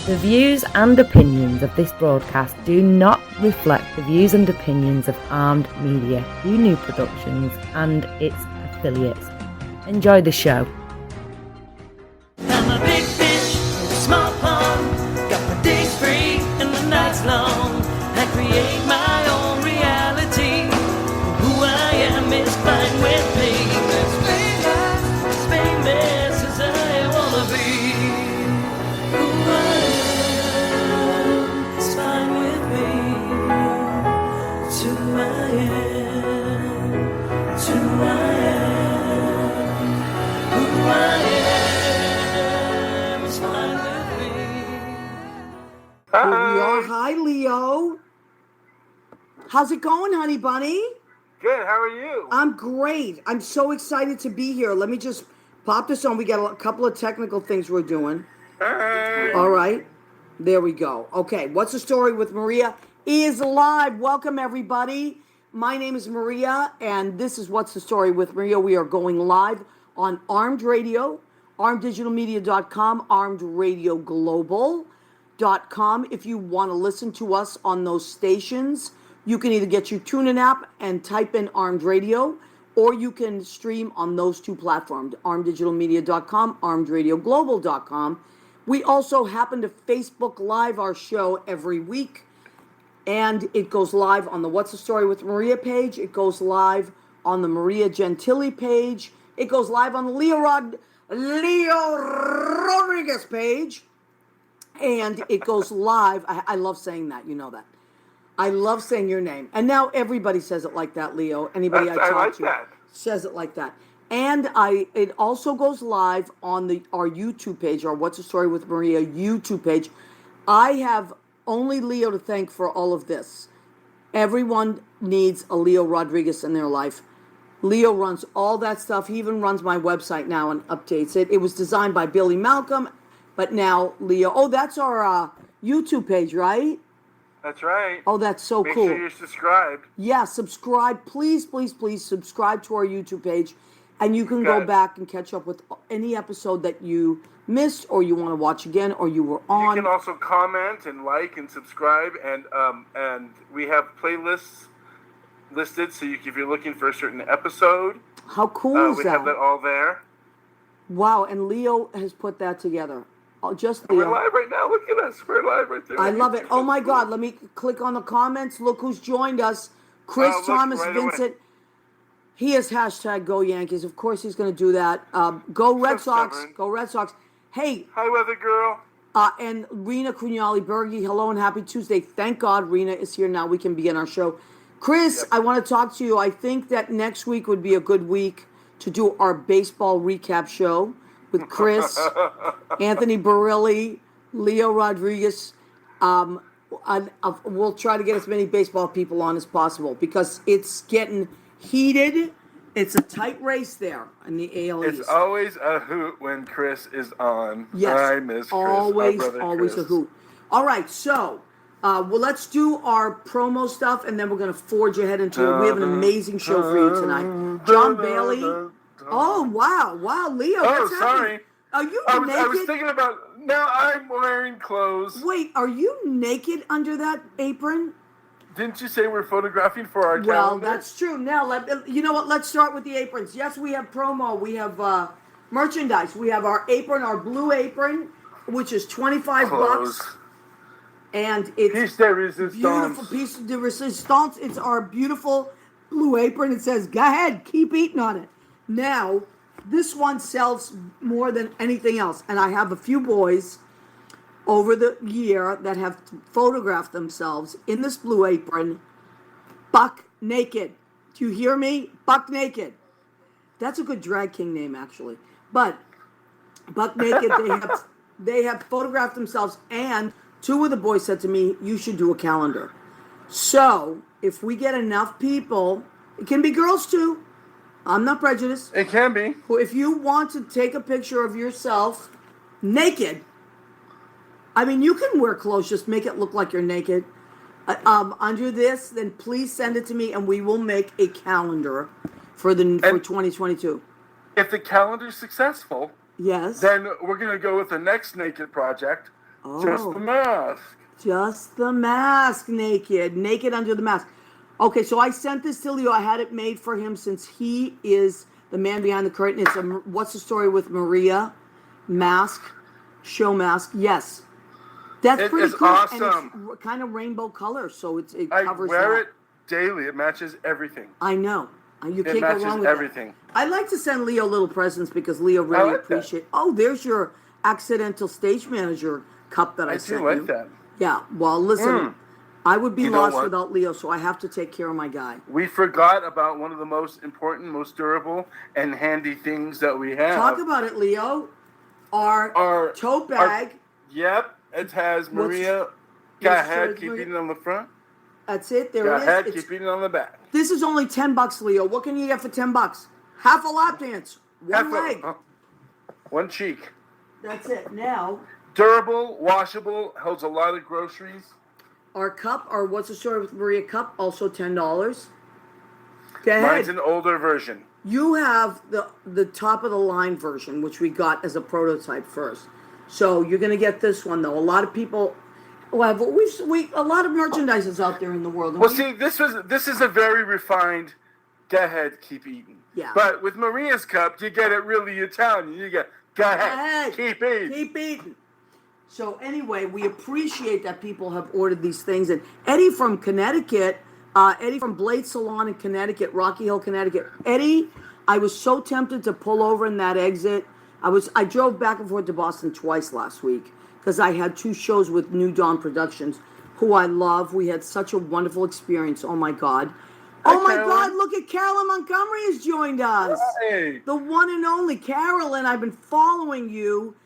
The views and opinions of this broadcast do not reflect the views and opinions of Armed Media, New Productions, and its affiliates. Enjoy the show. I'm a big fish in a small pond. Got my days free and the nights long. I create my own reality. Who I am is fine with me. As famous as I wanna be. Who I am is fine with me. It's who I am. It's who I am. Who I am is fine with me. Here we are. Hi, Leo. How's it going, honey bunny? Good, how are you? I'm great. I'm so excited to be here. Let me just pop this on. We got a couple of technical things we're doing. Hey. All right. There we go. Okay. What's the Story with Maria is live. Welcome, everybody. My name is Maria, and this is What's the Story with Maria. We are going live on Armed Radio, armeddigitalmedia.com, armedradioglobal.com. If you want to listen to us on those stations, you can either get your TuneIn app and type in Armed Radio, or you can stream on those two platforms, armeddigitalmedia.com, armedradioglobal.com. We also happen to Facebook Live our show every week, and it goes live on the What's the Story with Maria page. It goes live on the Maria Gentili page. It goes live on the Leo Rodriguez page. And it goes live. I love saying that. You know that. I love saying your name. And now everybody says it like that, Leo. Anybody I I talk like to that. says it like that. And it also goes live on our YouTube page, our What's the Story with Maria YouTube page. I have only Leo to thank for all of this. Everyone needs a Leo Rodriguez in their life. Leo runs all that stuff. He even runs my website now and updates it. It was designed by Billy Malcolm, but now Leo. Oh, that's our YouTube page, right? That's right. Oh, that's so Make cool. sure you're subscribed. Yeah, subscribe. Please, please, please subscribe to our YouTube page. And you can go Good. back and catch up with any episode that you missed or you want to watch again or you were on. You can also comment and like and subscribe, and we have playlists listed, so if you're looking for a certain episode, How cool is we that? have that all there. Wow, and Leo has put that together. Just We're Leo. live right now. Look at us. We're live right there. I love it. Oh my God, let me click on the comments. Look who's joined us. Chris Oh, look, Thomas right away. Vincent. He is hashtag Go Yankees. Of course he's going to do that. Go Red So Sox. stubborn. Go Red Sox. Hey, Hi, weather girl. and Rena Crugnali-Bergi, hello and happy Tuesday. Thank God Rena is here now. We can begin our show. Chris, Yep. I want to talk to you. I think that next week would be a good week to do our baseball recap show with Chris, Anthony Barilli, Leo Rodriguez. We'll try to get as many baseball people on as possible because it's getting heated. It's a tight race there in the AL East. It's always a hoot when Chris is on. Yes, I miss Chris. always, Our brother always Chris. a hoot. All right, so well, let's do our promo stuff, and then we're going to forge ahead into it. We have an amazing show for you tonight. John Bailey. Oh, wow, Leo. Oh, what's sorry. happening? Are you I naked? was thinking about. Now I'm wearing clothes. Wait, are you naked under that apron? Didn't you say we're photographing for our Well, calendar? that's true. Now, you know what? Let's start with the aprons. Yes, we have promo. We have merchandise. We have our apron, our blue apron, which is $25. Clothes. And it's Piece de resistance. beautiful piece de resistance. It's our beautiful blue apron. It says, go ahead, keep eating on it. Now, this one sells more than anything else. And I have a few boys over the year that have photographed themselves in this blue apron, buck naked. Do you hear me? Buck naked. That's a good drag king name, actually. But buck naked, they have photographed themselves, and two of the boys said to me, you should do a calendar. So if we get enough people, it can be girls too. I'm not prejudiced. It can be. If you want to take a picture of yourself naked, I mean, you can wear clothes, just make it look like you're naked. Under this, then please send it to me, and we will make a calendar for 2022. If the calendar's successful, Yes. then we're going to go with the next naked project, Just the mask. Just the mask, naked under the mask. Okay, so I sent this to Leo. I had it made for him since he is the man behind the curtain. It's a What's the Story with Maria mask, show mask. Yes, that's pretty cool. Awesome. And it's kind of rainbow color, so it I covers. wear it daily. It matches everything. I know. You It can't go matches wrong with everything. that. I'd like to send Leo little presents because Leo really like that. appreciates. Oh, there's your accidental stage manager cup that I sent do like you. that. Yeah. Well, listen, I would be You know lost what? without Leo, so I have to take care of my guy. We forgot about one of the most important, most durable, and handy things that we have. Talk about it, Leo. Our tote bag. Yep, it has Maria. Go ahead, keep eating on the front. That's it. There Go it is. ahead, keep eating on the back. This is only $10, Leo. What can you get for $10? Half a lap dance. One leg. One cheek. That's it. Now, Durable, washable, holds a lot of groceries. our cup, our What's the Story with Maria cup, also $10. Go ahead. Mine's an older version. You have the top of the line version, which we got as a prototype first. So you're going to get this one, though. A lot of people have a lot of merchandise is out there in the world. Well, see, this is a very refined. Go ahead, keep eating. Yeah. But with Maria's cup, you get it really Italian. You get go ahead, keep eating. Keep eating. So anyway, we appreciate that people have ordered these things. And Eddie from Connecticut, Eddie from Blade Salon in Connecticut, Rocky Hill, Connecticut. Eddie, I was so tempted to pull over in that exit. I drove back and forth to Boston twice last week because I had 2 shows with New Dawn Productions, who I love. We had such a wonderful experience. Oh my God. Oh my God, look at Carolyn Montgomery has joined us. Hey. The one and only Carolyn. I've been following you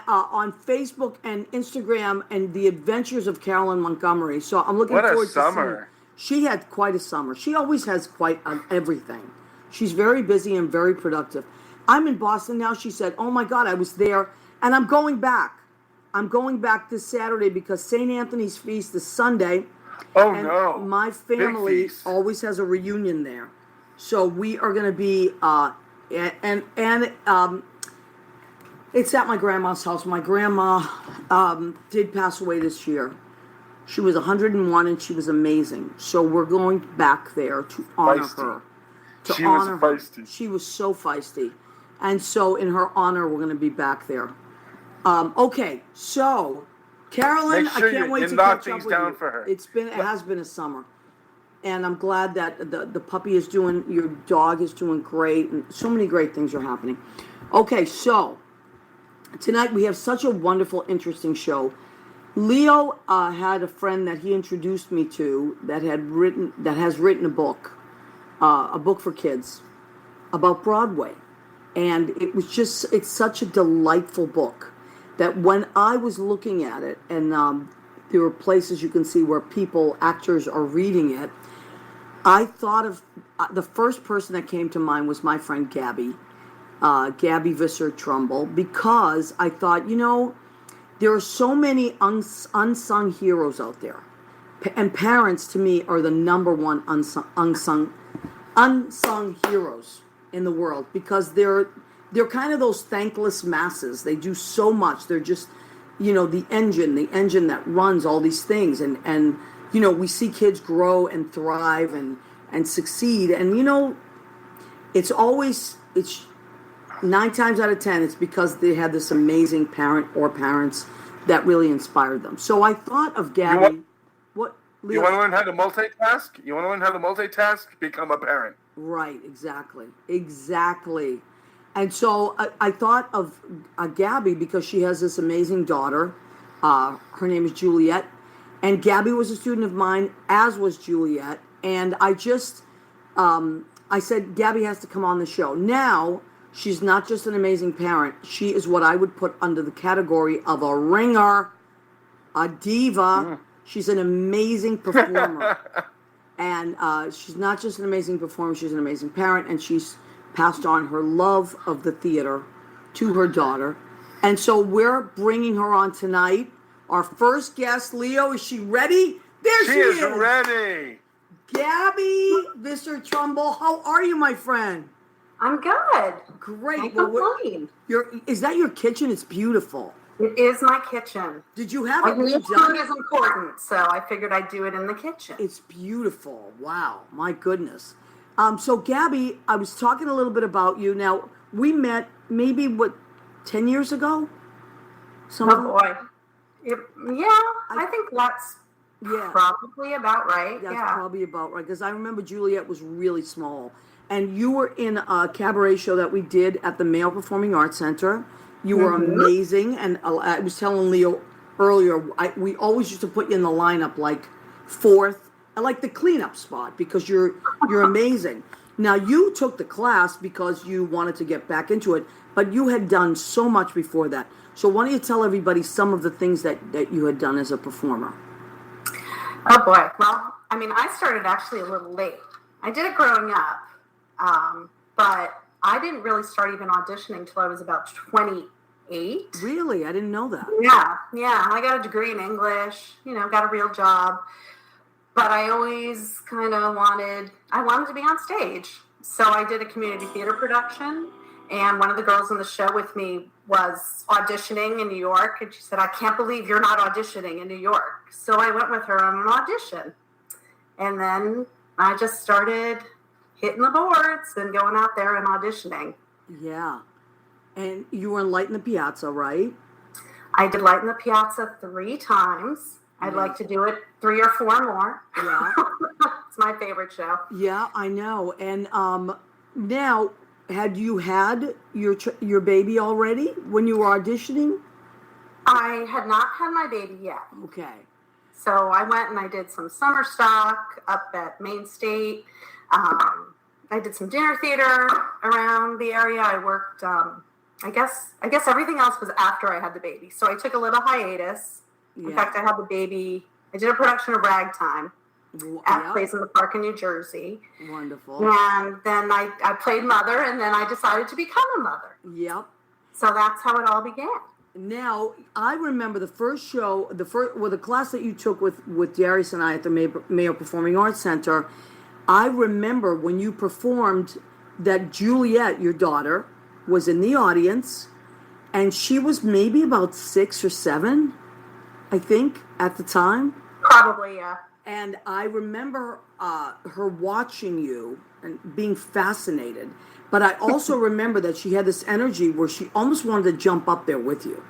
on Facebook and Instagram and the adventures of Carolyn Montgomery. So I'm looking forward to seeing her. She had quite a summer. She always has quite everything. She's very busy and very productive. I'm in Boston now. She said, oh my God, I was there and I'm going back. I'm going back this Saturday because St. Anthony's Feast is Sunday. Oh, and no. my family always has a reunion there. So we are going to be, it's at my grandma's house. My grandma did pass away this year. She was 101 and she was amazing. So we're going back there to honor her. She was feisty. She was so feisty. And so in her honor, we're going to be back there. Okay, so Carolyn, Make sure I can't wait to knock catch up things with down you. for her. It has been a summer. And I'm glad that the puppy is doing, your dog is doing great, and so many great things are happening. Okay, so tonight we have such a wonderful, interesting show. Leo had a friend that he introduced me to that has written a book for kids about Broadway. And it's such a delightful book that when I was looking at it, and there were places you can see where actors are reading it, I thought of the first person that came to mind was my friend Gabby Visser Trumbull, because I thought, there are so many unsung heroes out there. And parents, to me, are the number one unsung heroes in the world, because they're kind of those thankless masses. They do so much. They're just, the engine that runs all these things. And we see kids grow and thrive and succeed. And, it's 9 times out of 10, it's because they had this amazing parent or parents that really inspired them. So I thought of Gabby. You want to learn how to multitask? You want to learn how to multitask? Become a parent. Right, exactly. And so I thought of Gabby because she has this amazing daughter. Her name is Juliet. And Gabby was a student of mine, as was Juliet. And I said, Gabby has to come on the show. Now, she's not just an amazing parent. She is what I would put under the category of a ringer, a diva. She's an amazing performer. And she's not just an amazing performer, she's an amazing parent, and she's passed on her love of the theater to her daughter. And so we're bringing her on tonight. Our first guest, Leo, is she ready? There she is. She is ready. Gabby Visser Trumbull, how are you, my friend? I'm good. Great. Can't complain. Is that your kitchen? It's beautiful. It is my kitchen. Did you have I it knew redone? food is important, so I figured I'd do it in the kitchen. It's beautiful. Wow, my goodness. So Gabby, I was talking a little bit about you. Now, we met maybe, 10 years ago? Something? Oh boy. I think that's Yeah. probably about right. That's Yeah. probably about right, because I remember Juliet was really small. And you were in a cabaret show that we did at the Male Performing Arts Center. You were amazing. And I was telling Leo earlier, we always used to put you in the lineup like fourth, like the cleanup spot, because you're amazing. Now, you took the class because you wanted to get back into it, but you had done so much before that. So why don't you tell everybody some of the things that you had done as a performer? Oh boy. Well, I mean, I started actually a little late. I did it growing up, but I didn't really start even auditioning until I was about 28. Really? I didn't know that. Yeah. I got a degree in English, got a real job. But I always kind of wanted to be on stage. So I did a community theater production, and one of the girls in the show with me was auditioning in New York, and she said, "I can't believe you're not auditioning in New York." So I went with her on an audition. And then I just started hitting the boards and going out there and auditioning. Yeah. And you were in Light in the Piazza, right? I did Light in the Piazza 3 times. I'd like to do it 3 or 4 more. Yeah. It's my favorite show. Yeah, I know. And now, had you had your baby already when you were auditioning? I had not had my baby yet. Okay. So I went and I did some summer stock up at Main State. I did some dinner theater around the area. I worked, I guess everything else was after I had the baby. So I took a little hiatus. In fact, I had the baby. I did a production of Ragtime at Plays in the Park in New Jersey. Wonderful. And then I played mother, and then I decided to become a mother. Yep. So that's how it all began. Now, I remember the first show, the class that you took with Darius and I at the Mayo Performing Arts Center. I remember when you performed that Juliet, your daughter, was in the audience, and she was maybe about 6 or 7, I think, at the time. Probably, yeah. And I remember her watching you and being fascinated. But I also remember that she had this energy where she almost wanted to jump up there with you,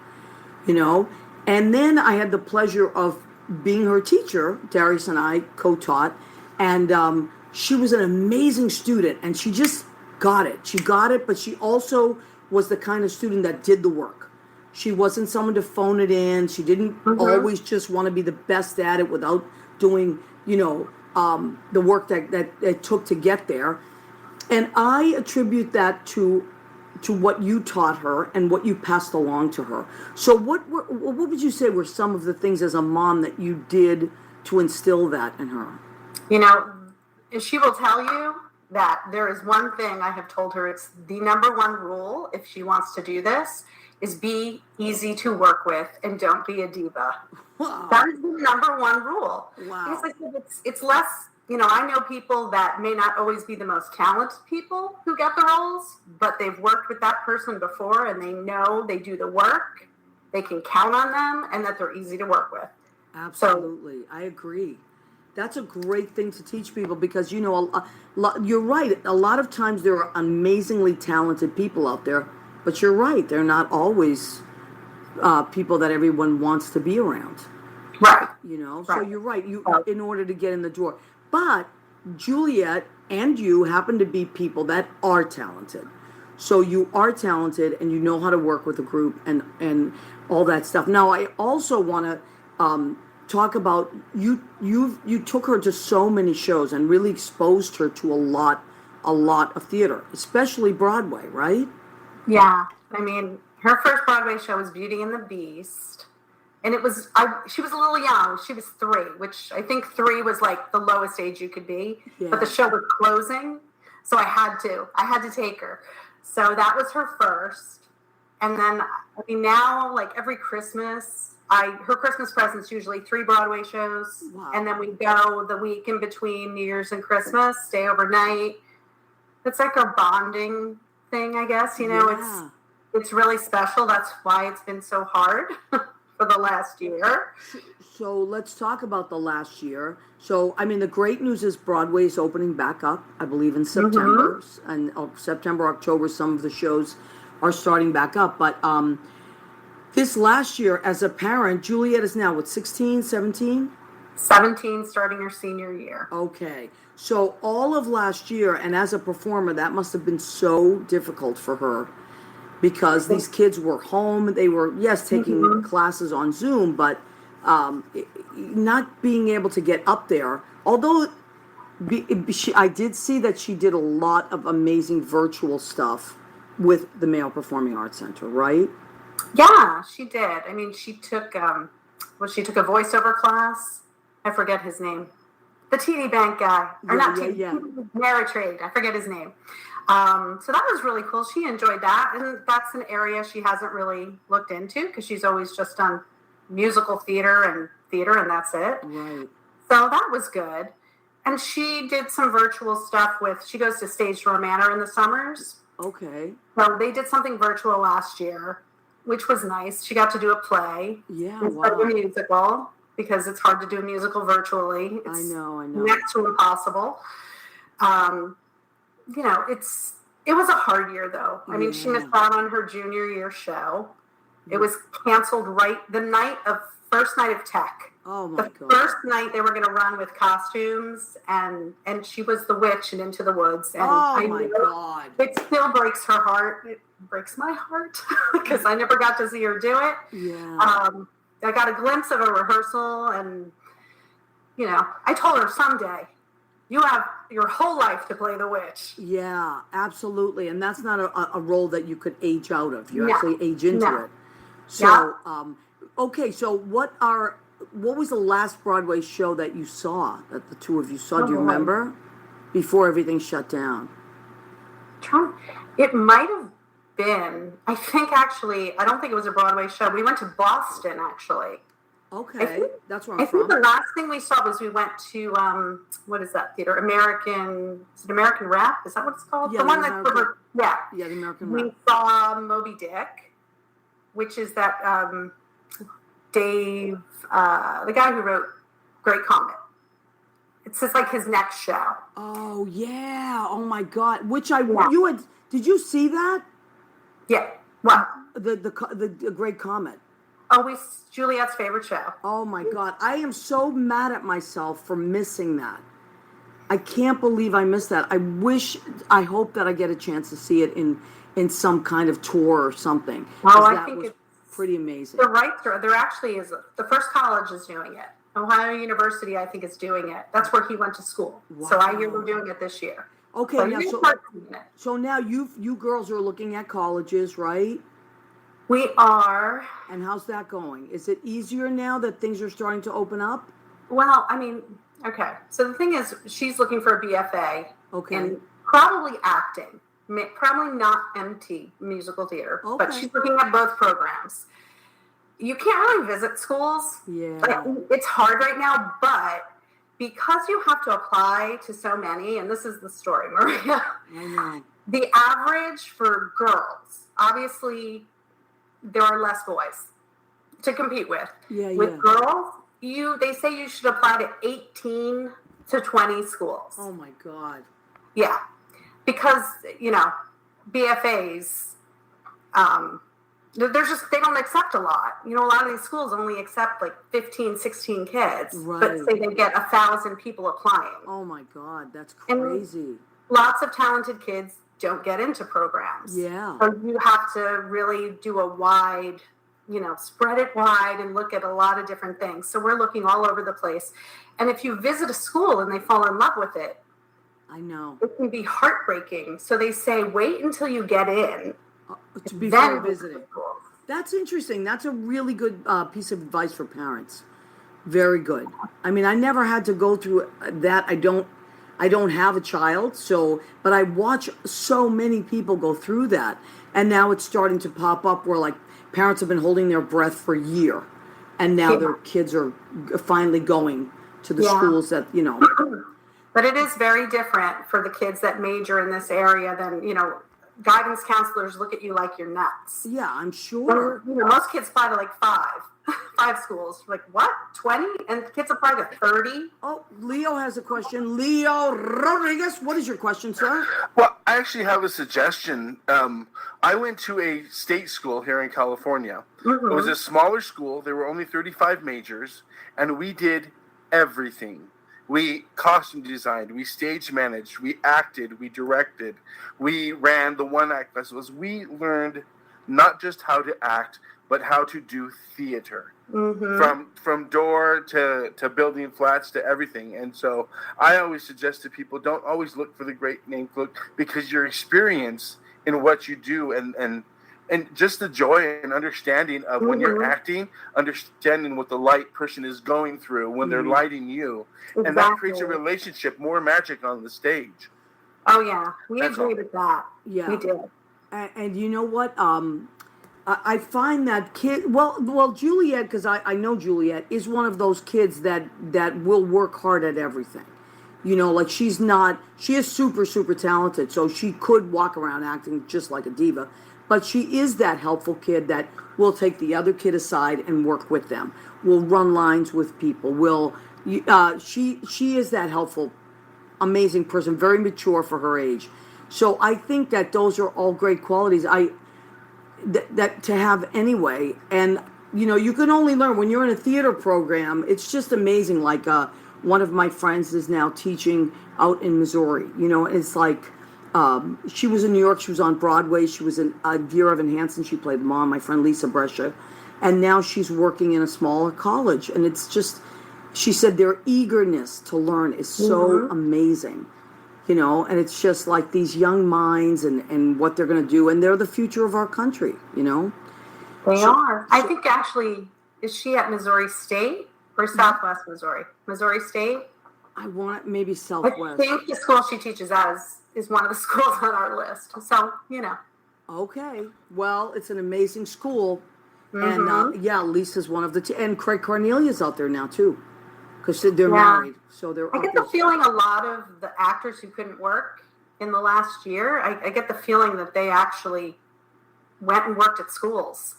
And then I had the pleasure of being her teacher. Darius and I co-taught. And she was an amazing student. And she just got it. She got it, but she also was the kind of student that did the work. She wasn't someone to phone it in. She didn't always just want to be the best at it without doing, the work that it took to get there. And I attribute that to what you taught her and what you passed along to her. So what would you say were some of the things as a mom that you did to instill that in her? She will tell you that there is one thing I have told her. It's the number one rule if she wants to do this is be easy to work with and don't be a diva. Wow. That is the number one rule. Wow. It's less, I know people that may not always be the most talented people who get the roles, but they've worked with that person before and they know they do the work, they can count on them, and that they're easy to work with. Absolutely. I agree. That's a great thing to teach people because, you're right. A lot of times there are amazingly talented people out there, but you're right. They're not always people that everyone wants to be around. Right. So you're right. In order to get in the door. But Juliet and you happen to be people that are talented. So you are talented and you know how to work with a group and all that stuff. Now, I also want to talk about you took her to so many shows and really exposed her to a lot of theater, especially Broadway, right? Yeah. I mean, her first Broadway show was Beauty and the Beast. And she was a little young. She was 3, which I think 3 was like the lowest age you could be. Yeah. But the show was closing, so I had to take her. So that was her first. And then, now, like every Christmas, her Christmas present's usually 3 Broadway shows. Wow. And then we go the week in between New Year's and Christmas, stay overnight. It's like our bonding thing, I guess. Yeah. it's really special. That's why it's been so hard for the last year. So let's talk about the last year. So, I mean, the great news is Broadway is opening back up, I believe, in September. And September, October, some of the shows are starting back up. But this last year, as a parent, Juliet is now, what, 16, 17? 17, starting her senior year. Okay. So all of last year, and as a performer, that must have been so difficult for her because these kids were home. They were, yes, taking classes on Zoom, but not being able to get up there. Although I did see that she did a lot of amazing virtual stuff with the Male Performing Arts Center, right? Yeah, she did. I mean, she took she took a voiceover class. I forget his name. The TD Bank guy, or not TD, Ameritrade. I forget his name. So that was really cool. She enjoyed that, and that's an area she hasn't really looked into because she's always just done musical theater, and that's it. Right. So that was good. And she did some virtual stuff she goes to Stage Door Manor in the summers. Okay. So they did something virtual last year, which was nice. She got to do a play. Yeah, instead of a musical, because it's hard to do a musical virtually. It's I know. next to impossible. You know, it was a hard year, though. I mean, she missed out on her junior year show. It was canceled right the first night of tech. Oh my God. The first night they were going to run with costumes, and she was the witch and Into the Woods. And oh my God. It still breaks her heart. It breaks my heart because I never got to see her do it. Yeah. I got a glimpse of a rehearsal, and, you know, I told her someday, you have your whole life to play the witch. Yeah, absolutely. And that's not a role that you could age out of. You actually age into it. So, okay, so what was the last Broadway show that you saw, that the two of you saw? Do you remember? Before everything shut down. It might have been, I don't think it was a Broadway show. We went to Boston, actually. Okay, that's where I'm from. I think the last thing we saw was we went to, what is that theater? American Rap? Is that what it's called? Yeah, the one that's the American Rap. We saw Moby Dick, which is that Dave, the guy who wrote Great Comet. It's just like his next show. Oh yeah! Oh my God! Yeah. Did you see that? Yeah. What? The Great Comet. Juliet's favorite show. Oh my God! I am so mad at myself for missing that. I can't believe I missed that. I hope that I get a chance to see it in some kind of tour or something. Oh, I think it's pretty amazing. There actually is the first college is doing it. Ohio University, I think, is doing it. That's where he went to school. Wow. So I hear they're doing it this year. Okay, so now you girls are looking at colleges, right? We are. And how's that going? Is it easier now that things are starting to open up? Well, I mean, okay. So the thing is, she's looking for a BFA. Okay. And probably acting. Probably not MT, musical theater. Okay. But she's looking at both programs. You can't really visit schools. Yeah. It's hard right now, but because you have to apply to so many, and this is the story, Maria. I know. The average for girls, obviously, there are less boys to compete with. Yeah, with girls, they say you should apply to 18 to 20 schools. Oh my God. Yeah. Because, BFAs, they don't accept a lot. A lot of these schools only accept like 15, 16 kids. Right. But say they get 1,000 people applying. Oh my God, that's crazy. And lots of talented kids don't get into programs. Yeah. So you have to really do a wide, spread it wide and look at a lot of different things. So we're looking all over the place. And if you visit a school and they fall in love with it, I know. it can be heartbreaking. So they say, wait until you get in. Before visiting. That's interesting. That's a really good piece of advice for parents. Very good. I mean, I never had to go through that. I don't have a child, but I watch so many people go through that. And now it's starting to pop up where like parents have been holding their breath for a year. And now their kids are finally going to the schools that, But it is very different for the kids that major in this area than, guidance counselors look at you like you're nuts. Yeah, I'm sure. You know, most kids apply to like 5 schools. Like, what? 20? And kids apply to 30? Oh, Leo has a question. Leo Rodriguez, what is your question, sir? Well, I actually have a suggestion. I went to a state school here in California. It was a smaller school. There were only 35 majors, and we did everything. We costume designed, we stage managed, we acted, we directed, we ran the one-act festivals. We learned not just how to act, but how to do theater. From door to building flats to everything. And so I always suggest to people, don't always look for the great name, because your experience in what you do and just the joy and understanding of when you're acting, understanding what the light person is going through when they're lighting you. Exactly. And that creates a relationship, more magic on the stage. Oh, yeah. We That's agree all. with that. Yeah. We did. And you know what? I find that Juliet, because I know Juliet, is one of those kids that will work hard at everything. You know, like she is super, super talented, so she could walk around acting just like a diva. But she is that helpful kid that will take the other kid aside and work with them. Will run lines with people. She is that helpful, amazing person, very mature for her age. So I think that those are all great qualities that to have anyway. And you know, you can only learn when you're in a theater program. It's just amazing. Like one of my friends is now teaching out in Missouri. You know, it's like. She was in New York. She was on Broadway. She was in Dear Evan Hansen. She played Mom, my friend Lisa Brescia. And now she's working in a smaller college. And it's just, she said their eagerness to learn is so amazing. You know, and it's just like these young minds and what they're going to do. And they're the future of our country, you know. They are. I think actually, is she at Missouri State or Southwest Missouri? Missouri State? I want maybe Southwest. I think the school she teaches at is one of the schools on our list. So, you know. Okay. Well, it's an amazing school. And Lisa's one of the and Craig Cornelia's out there now too. Because they're married. So they're I get the feeling a lot of the actors who couldn't work in the last year, I get the feeling that they actually went and worked at schools.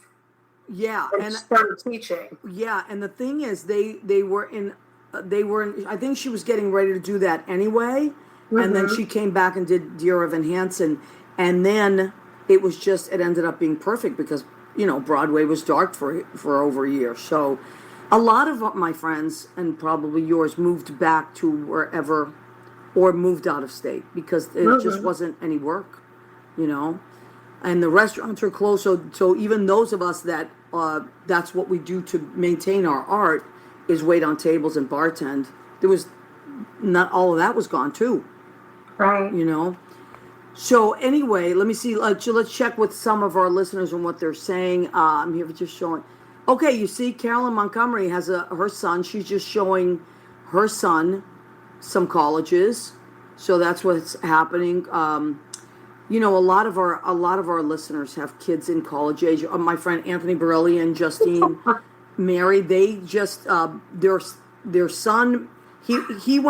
Yeah. And started teaching. Yeah, and the thing is they were in I think she was getting ready to do that anyway. And then she came back and did Dear Evan Hansen. And then it ended up being perfect because, you know, Broadway was dark for over a year. So a lot of my friends, and probably yours, moved back to wherever or moved out of state because it just wasn't any work, you know. And the restaurants are closed. So even those of us that that's what we do to maintain our art is wait on tables and bartend. There was not all of that was gone too. Right. You know? So anyway, let me see. Let's check with some of our listeners and what they're saying. I'm here just showing. Okay, you see, Carolyn Montgomery has her son. She's just showing her son some colleges. So that's what's happening. You know, a lot of our listeners have kids in college age. My friend Anthony Borelli and Justine Mary, they just their son. He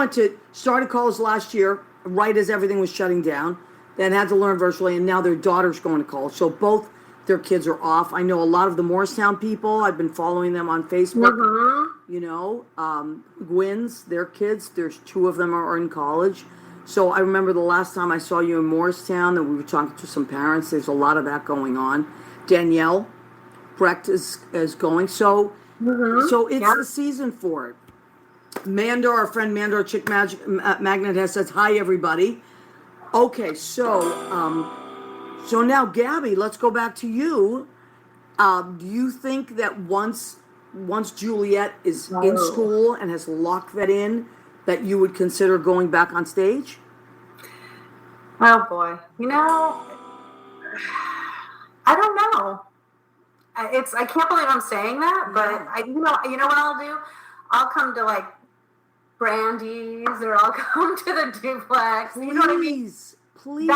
started college last year, right as everything was shutting down, then had to learn virtually, and now their daughter's going to college. So both their kids are off. I know a lot of the Morristown people. I've been following them on Facebook. You know, Gwyn's, their kids, there's 2 of them are in college. So I remember the last time I saw you in Morristown that we were talking to some parents. There's a lot of that going on. Danielle Brecht is going. So so it's the season for it. Mandor, our friend Mandor Chick Magnet has says, hi, everybody. Okay, so now, Gabby, let's go back to you. Do you think that once Juliet is in school and has locked that in, that you would consider going back on stage? Oh, boy. You know, I don't know. I can't believe I'm saying that, but you know what I'll do? I'll come to like Brandy's, or I'll come to the Duplex. Please, you know what I mean? Please.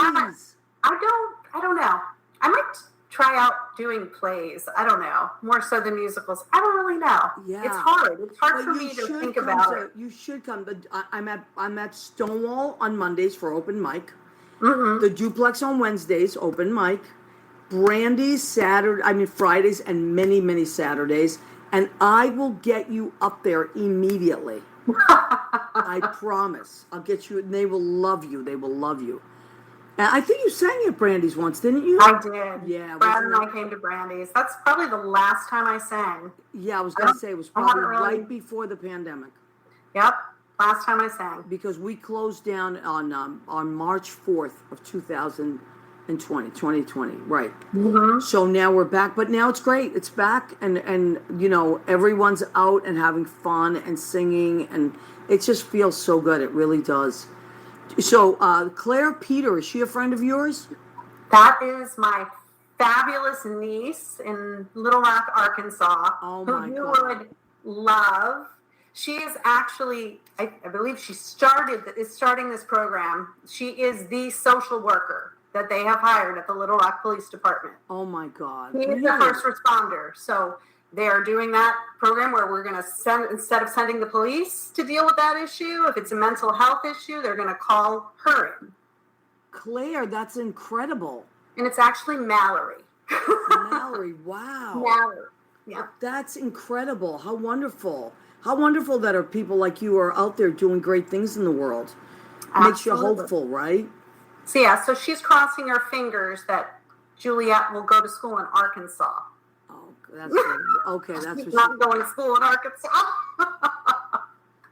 I don't know. I might try out doing plays. I don't know. More so than musicals. I don't really know. Yeah. It's hard. It's hard for me to think about it. You should come. But I'm at Stonewall on Mondays for open mic. The Duplex on Wednesdays, open mic. Brandy's Fridays, and many, many Saturdays. And I will get you up there immediately. I promise. I'll get you, and they will love you. They will love you. And I think you sang at Brandy's once, didn't you? I did. Yeah. Brad and I came to Brandy's. That's probably the last time I sang. Yeah, I was going to say it was probably right before the pandemic. Yep, last time I sang. Because we closed down on March 4th of 2020, right. So now we're back, but now it's great. It's back, and you know, everyone's out and having fun and singing, and it just feels so good. It really does. So Claire Peter, is she a friend of yours? That is my fabulous niece in Little Rock, Arkansas. Oh my who you God. would love. She is actually, I believe she is starting this program. She is the social worker that they have hired at the Little Rock Police Department. Oh my God. He is the first responder. So they are doing that program where we're going to send, instead of sending the police to deal with that issue, if it's a mental health issue, they're going to call her in. Claire, that's incredible. And it's actually Mallory. Mallory, wow. Mallory, yeah. That's incredible. How wonderful. How wonderful that are people like you are out there doing great things in the world. Makes you hopeful, right? So yeah, so she's crossing her fingers that Juliet will go to school in Arkansas. Oh, that's good. Okay, that's She's what not going to school in Arkansas.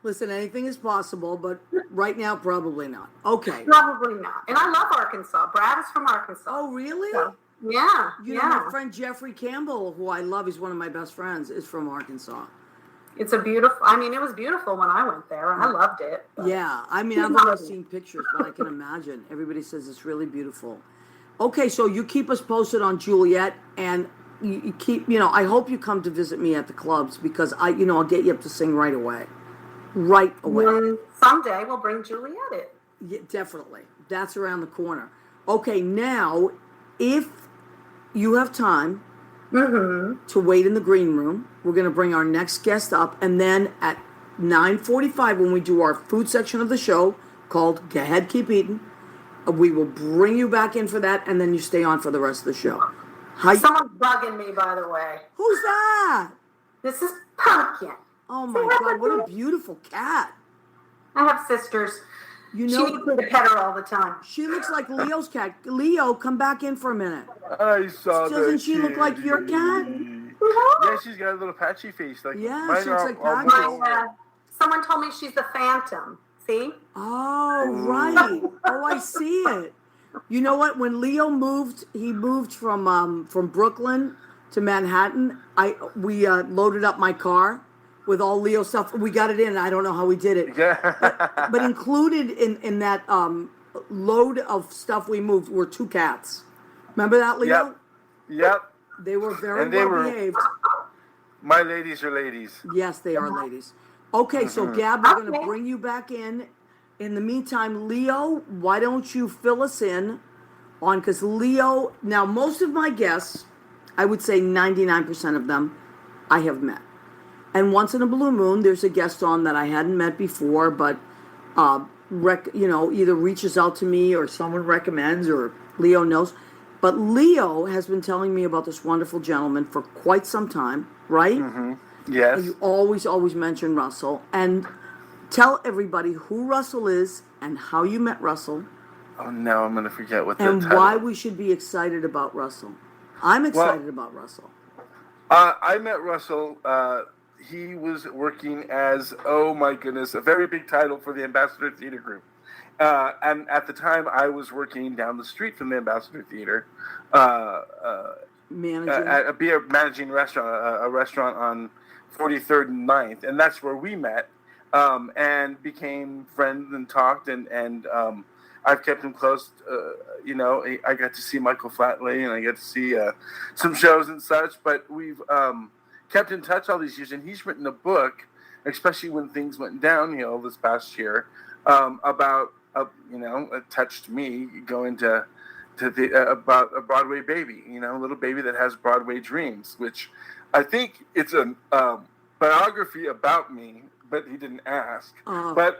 Listen, anything is possible, but right now, probably not. Okay. Probably not. And I love Arkansas. Brad is from Arkansas. Oh, really? So, yeah. You know, my friend Jeffrey Campbell, who I love, he's one of my best friends, is from Arkansas. It's a beautiful, I mean, it was beautiful when I went there. I loved it. Yeah, I mean, I've only seen pictures, but I can imagine. Everybody says it's really beautiful. Okay, so you keep us posted on Juliet, and you keep, you know, I hope you come to visit me at the clubs, because I'll get you up to sing right away. Right away. And someday we'll bring Juliet in. Yeah, definitely. That's around the corner. Okay, now, if you have time to wait in the green room, we're going to bring our next guest up, and then at 9:45, when we do our food section of the show called Go Ahead, Keep Eating, we will bring you back in for that, and then you stay on for the rest of the show. Someone's bugging me, by the way. Who's that? This is Pumpkin. Oh my God, what a beautiful cat. I have sisters. You She know, needs me to pet her all the time. she looks like Leo's cat. Leo, come back in for a minute. I saw that. Doesn't she look like your cat? Yeah, she's got a little patchy face. Like Yeah, mine she looks are like all Patches. blue. Someone told me she's the Phantom. See? Oh, right. Oh, I see it. You know what? When Leo moved, he moved from Brooklyn to Manhattan. We loaded up my car with all Leo stuff. We got it in. I don't know how we did it. But included in that load of stuff we moved were 2 cats. Remember that, Leo? Yep. They were very And they well were- behaved. My ladies are ladies. Yes, they are ladies. Okay, so Gab, we're going to bring you back in. In the meantime, Leo, why don't you fill us in on, because Leo, now most of my guests, I would say 99% of them, I have met. And once in a blue moon, there's a guest on that I hadn't met before, but, either reaches out to me or someone recommends or Leo knows. But Leo has been telling me about this wonderful gentleman for quite some time, right? Yes. You always mention Russell. And tell everybody who Russell is and how you met Russell. Oh, now I'm going to forget what the And title. why we should be excited about Russell. I'm excited about Russell. I met Russell. He was working as, oh my goodness, a very big title for the Ambassador Theater Group. And at the time, I was working down the street from the Ambassador Theater, managing a restaurant on 43rd and 9th, and that's where we met, and became friends and talked, and I've kept him close. I got to see Michael Flatley, and I got to see some shows and such, but we've kept in touch all these years, and he's written a book, especially when things went downhill this past year, about it touched me going to about a Broadway baby, a little baby that has Broadway dreams, which I think it's a biography about me, but he didn't ask. But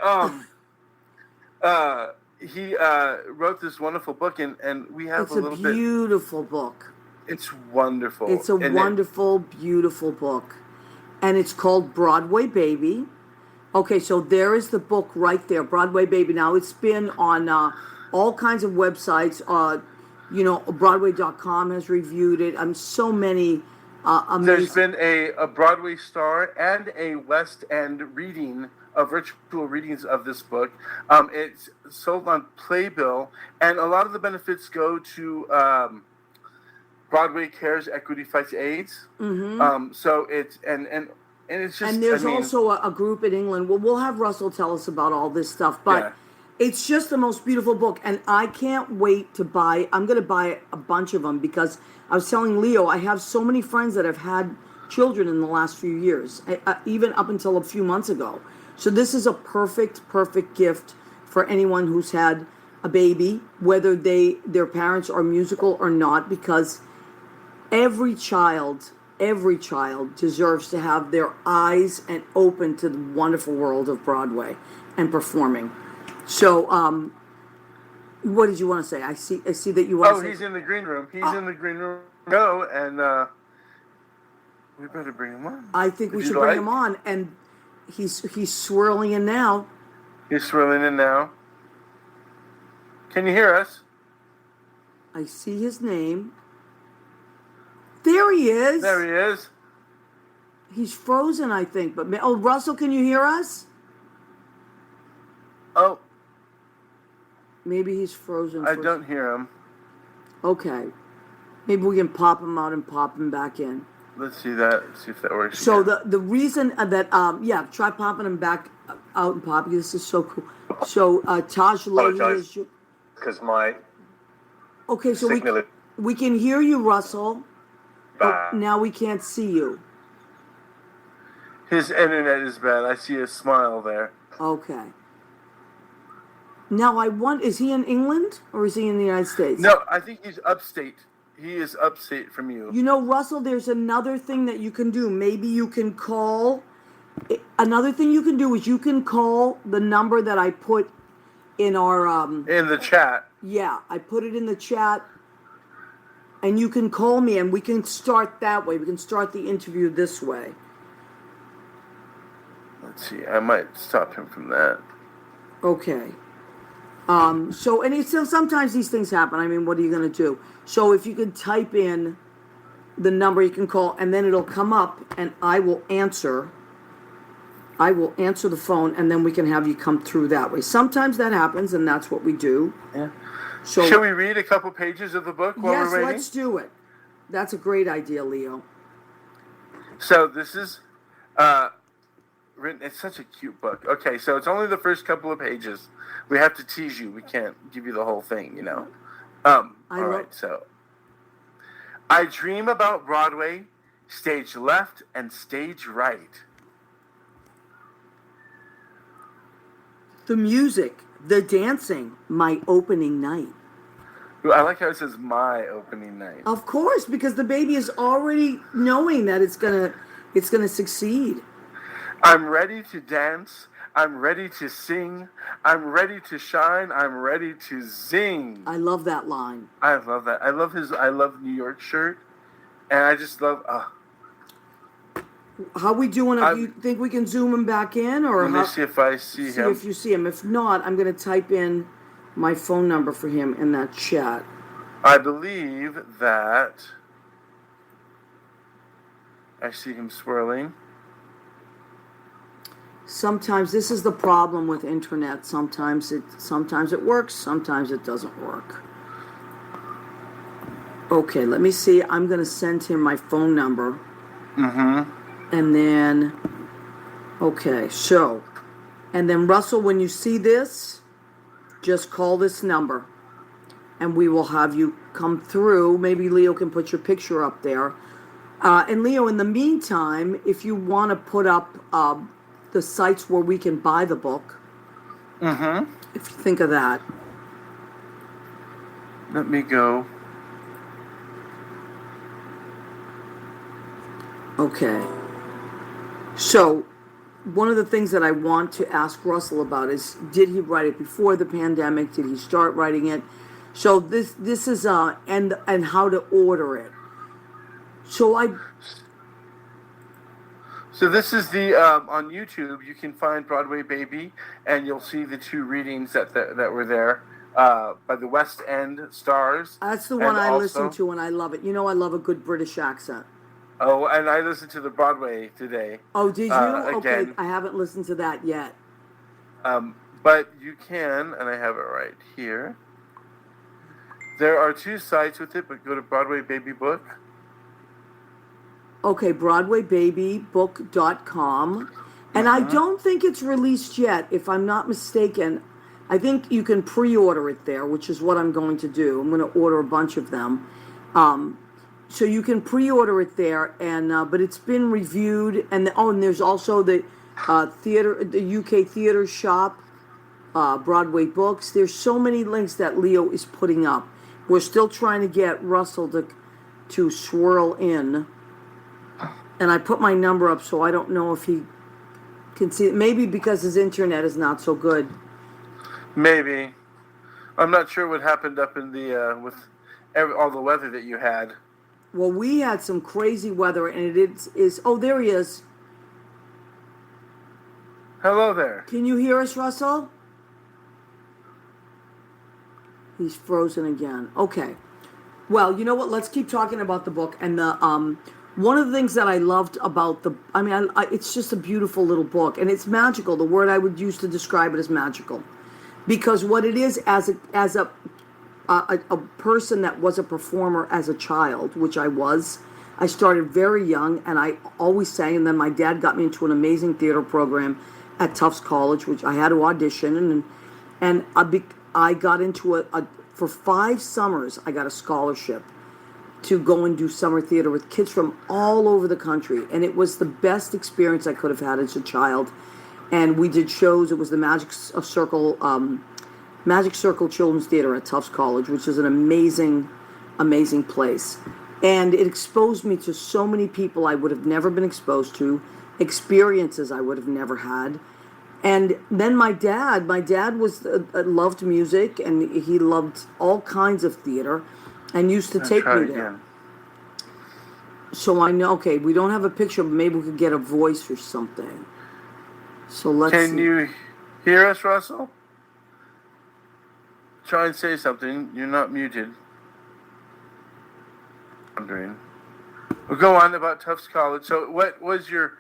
he wrote this wonderful book, and we have It's a little bit. beautiful book. It's wonderful. It's a wonderful, beautiful book. And it's called Broadway Baby. Okay, so there is the book right there, Broadway Baby. Now, it's been on all kinds of websites. Broadway.com has reviewed it. So many amazing. There's been a Broadway star and a West End reading of virtual readings of this book. It's sold on Playbill, and a lot of the benefits go to Broadway Cares Equity Fights AIDS. Mm-hmm. So it's and it's just. And there's also a group in England. Well, we'll have Russell tell us about all this stuff, but it's just the most beautiful book, and I can't wait to buy. I'm going to buy a bunch of them because I was telling Leo I have so many friends that have had children in the last few years, even up until a few months ago. So this is a perfect gift for anyone who's had a baby, whether their parents are musical or not, because every child deserves to have their eyes and open to the wonderful world of Broadway and performing. So, what did you want to say? I see that you want to say. Oh, he's in the green room. He's in the green room. Go, and we better bring him on. I think we should bring him on, and he's swirling in now. He's swirling in now. Can you hear us? I see his name. There he is. There he is. He's frozen, I think. But Russell, can you hear us? Oh. Maybe he's frozen. I don't hear him. Okay. Maybe we can pop him out and pop him back in. Let's see that. See if that works. So the reason that try popping him back out and popping. This is so cool. So Taj Leahy is because my so we can hear you, Russell. But now we can't see you. His internet is bad. I see a smile there. Okay. Now is he in England or is he in the United States? No, I think he's upstate. He is upstate from you. You know, Russell, there's another thing that you can do. Maybe you can call. Another thing you can do is you can call the number that I put in our in the chat. Yeah, I put it in the chat. And you can call me and we can start that way. We can start the interview this way. Let's see. I might stop him from that. Okay. So sometimes these things happen. I mean, what are you going to do? So if you could type in the number you can call, and then it'll come up, and I will answer. I will answer the phone, and then we can have you come through that way. Sometimes that happens, and that's what we do. Yeah. So, shall we read a couple pages of the book while we're waiting? Yes, let's do it. That's a great idea, Leo. So this is written. It's such a cute book. Okay, so it's only the first couple of pages. We have to tease you. We can't give you the whole thing, you know. All right, so I dream about Broadway, stage left and stage right. The music, the dancing, my opening night. I like how it says my opening night. Of course, because the baby is already knowing that it's gonna succeed. I'm ready to dance. I'm ready to sing. I'm ready to shine. I'm ready to zing. I love that line. I love that. I love New York shirt, and I just love. How we doing? Do you think we can zoom him back in, or let me see if I see him. See if you see him. If not, I'm going to type in my phone number for him in that chat. I believe that I see him swirling. Sometimes this is the problem with internet. Sometimes it works. Sometimes it doesn't work. Okay, let me see. I'm going to send him my phone number. Mm-hmm. And then, okay, so, and then Russell, when you see this, just call this number and we will have you come through. Maybe Leo can put your picture up there. And Leo, in the meantime, if you want to put up the sites where we can buy the book, mm-hmm. if you think of that. Let me go. Okay. So, one of the things that I want to ask Russell about is, did he write it before the pandemic? Did he start writing it? So this is and how to order it. So this is the on YouTube. You can find Broadway Baby, and you'll see the 2 readings that were there by the West End stars. That's the one I listen to, and I love it. You know, I love a good British accent. Oh, and I listened to the Broadway today. Oh, did you? Okay, Again. I haven't listened to that yet. But you can, and I have it right here. There are 2 sites with it, but go to Broadway Baby Book. Okay, BroadwayBabyBook.com. And I don't think it's released yet, if I'm not mistaken. I think you can pre-order it there, which is what I'm going to do. I'm going to order a bunch of them. So you can pre-order it there, and but it's been reviewed. And there's also the theater, the UK Theater Shop, Broadway Books. There's so many links that Leo is putting up. We're still trying to get Russell to swirl in. And I put my number up, so I don't know if he can see it. Maybe because his internet is not so good. Maybe. I'm not sure what happened up in the with all the weather that you had. Well, we had some crazy weather, and it is. Oh, there he is. Hello there. Can you hear us, Russell? He's frozen again. Okay. Well, you know what? Let's keep talking about the book. And the one of the things that I loved about it's just a beautiful little book, and it's magical. The word I would use to describe it is magical, because what it is, as a person that was a performer as a child, which I was. I started very young, and I always sang. And then my dad got me into an amazing theater program at Tufts College, which I had to audition, and I got into for 5 summers. I got a scholarship to go and do summer theater with kids from all over the country, and it was the best experience I could have had as a child. And we did shows. It was the Magic Circle Children's Theater at Tufts College, which is an amazing, amazing place. And it exposed me to so many people I would have never been exposed to, experiences I would have never had. And then my dad was loved music, and he loved all kinds of theater, and used to take me there. Again. So I know, okay, we don't have a picture, but maybe we could get a voice or something. So let's Can you hear us, Russell? Try and say something. You're not muted. Wondering. We'll go on about Tufts College. So what did your